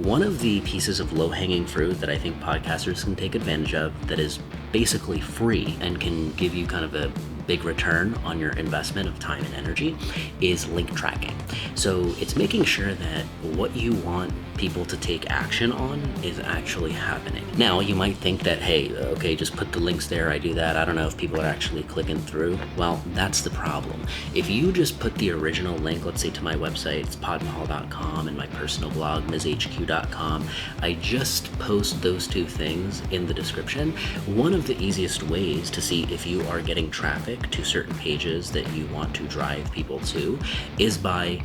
one of the pieces of low-hanging fruit that I think podcasters can take advantage of that is basically free and can give you kind of a big return on your investment of time and energy is link tracking. So it's making sure that what you want people to take action on is actually happening. Now, you might think that, hey, okay, just put the links there, I do that, I don't know if people are actually clicking through. Well, that's the problem. If you just put the original link, let's say to my website, it's podmahal.com, and my personal blog, mizhq.com, I just post those two things in the description. One of the easiest ways to see if you are getting traffic to certain pages that you want to drive people to is by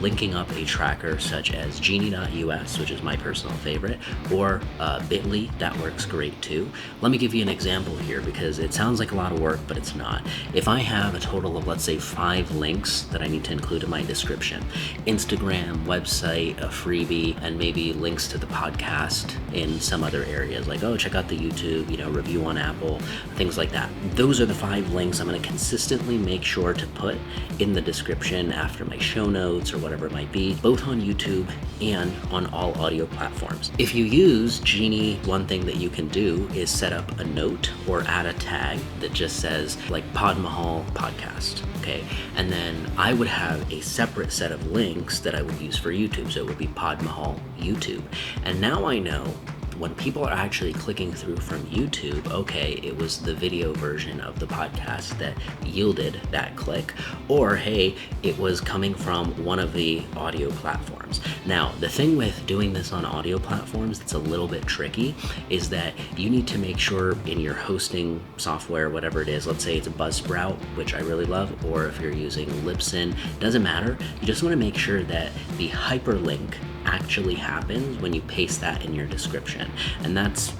linking up a tracker such as Genie.us, which is my personal favorite, or Bitly. That works great too. Let me give you an example here because it sounds like a lot of work, but it's not. If I have a total of, let's say, 5 links that I need to include in my description, Instagram, website, a freebie, and maybe links to the podcast in some other areas, like, oh, check out the YouTube, review on Apple, things like that. Those are the 5 links I'm going to consistently make sure to put in the description after my show notes or whatever it might be, both on YouTube and on all audio platforms. If you use Genie, one thing that you can do is set up a note or add a tag that just says like Pod Mahal podcast, okay? And then I would have a separate set of links that I would use for YouTube. So it would be Pod Mahal YouTube. And now I know when people are actually clicking through from YouTube, okay, it was the video version of the podcast that yielded that click, or hey, it was coming from one of the audio platforms. Now, the thing with doing this on audio platforms that's a little bit tricky is that you need to make sure in your hosting software, whatever it is, let's say it's a Buzzsprout, which I really love, or if you're using Libsyn, doesn't matter. You just want to make sure that the hyperlink actually happens when you paste that in your description. And that's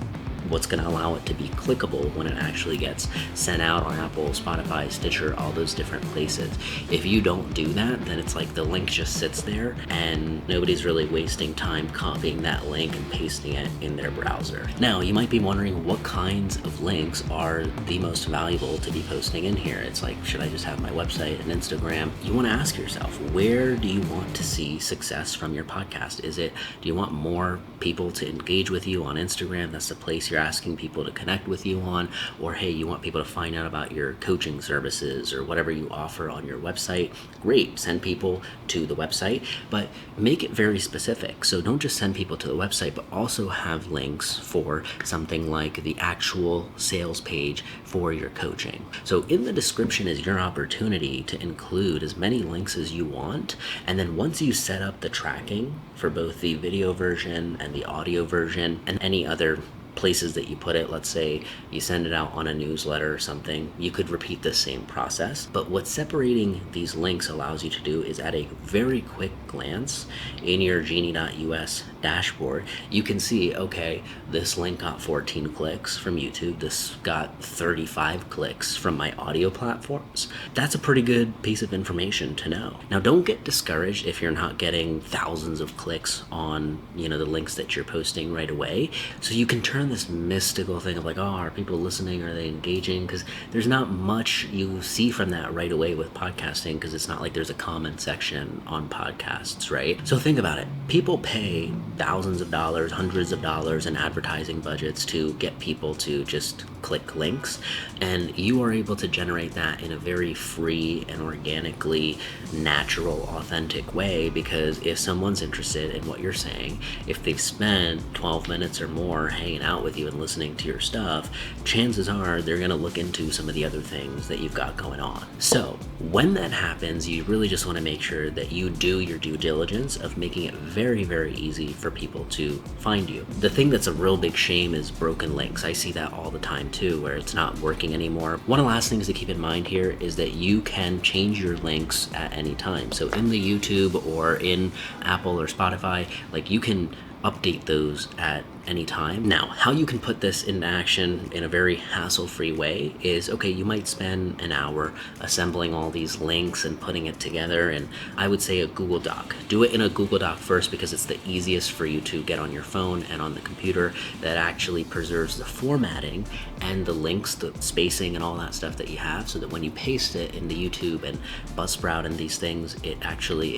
what's going to allow it to be clickable when it actually gets sent out on Apple, Spotify, Stitcher, all those different places. If you don't do that, then it's like the link just sits there and nobody's really wasting time copying that link and pasting it in their browser. Now, you might be wondering what kinds of links are the most valuable to be posting in here. It's like, should I just have my website and Instagram? You want to ask yourself, where do you want to see success from your podcast? Do you want more people to engage with you on Instagram? That's the place you're asking people to connect with you on, or hey, you want people to find out about your coaching services or whatever you offer on your website. Great, send people to the website, but make it very specific. So don't just send people to the website, but also have links for something like the actual sales page for your coaching. So in the description is your opportunity to include as many links as you want, and then once you set up the tracking for both the video version and the audio version and any other places that you put it, let's say you send it out on a newsletter or something, you could repeat the same process. But what separating these links allows you to do is at a very quick glance in your Genie.us dashboard, you can see, okay, this link got 14 clicks from YouTube, this got 35 clicks from my audio platforms. That's a pretty good piece of information to know. Now, don't get discouraged if you're not getting thousands of clicks on, the links that you're posting right away. So you can turn this mystical thing of like, oh, are people listening? Are they engaging? Because there's not much you see from that right away with podcasting, because it's not like there's a comment section on podcasts, right? So think about it. People pay thousands of dollars, hundreds of dollars in advertising budgets to get people to just click links, and you are able to generate that in a very free and organically natural, authentic way, because if someone's interested in what you're saying, if they've spent 12 minutes or more hanging out with you and listening to your stuff, chances are they're going to look into some of the other things that you've got going on. So when that happens, you really just want to make sure that you do your due diligence of making it very, very easy for people to find you. The thing that's a real big shame is broken links. I see that all the time too, where it's not working anymore. One of the last things to keep in mind here is that you can change your links at any time. So in the YouTube or in Apple or Spotify, like you can update those at anytime. Now, how you can put this into action in a very hassle-free way is, okay, you might spend an hour assembling all these links and putting it together, and I would say a Google Doc. Do it in a Google Doc first because it's the easiest for you to get on your phone and on the computer. That actually preserves the formatting and the links, the spacing and all that stuff that you have, so that when you paste it into YouTube and Buzzsprout and these things, it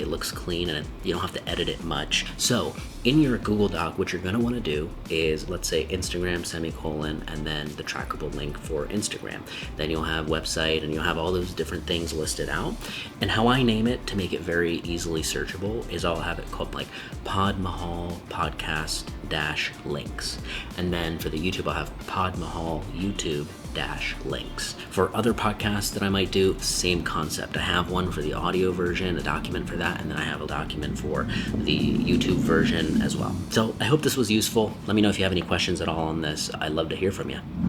looks clean and you don't have to edit it much. So in your Google Doc, what you're going to want to do is, let's say Instagram semicolon and then the trackable link for Instagram. Then you'll have website and you'll have all those different things listed out. And how I name it to make it very easily searchable is I'll have it called like Pod Mahal Podcast dash links. And then for the YouTube, I'll have Pod Mahal YouTube dash links. For other podcasts that I might do, same concept. I have one for the audio version, a document for that, and then I have a document for the YouTube version as well. So I hope this was useful. Let me know if you have any questions at all on this. I'd love to hear from you.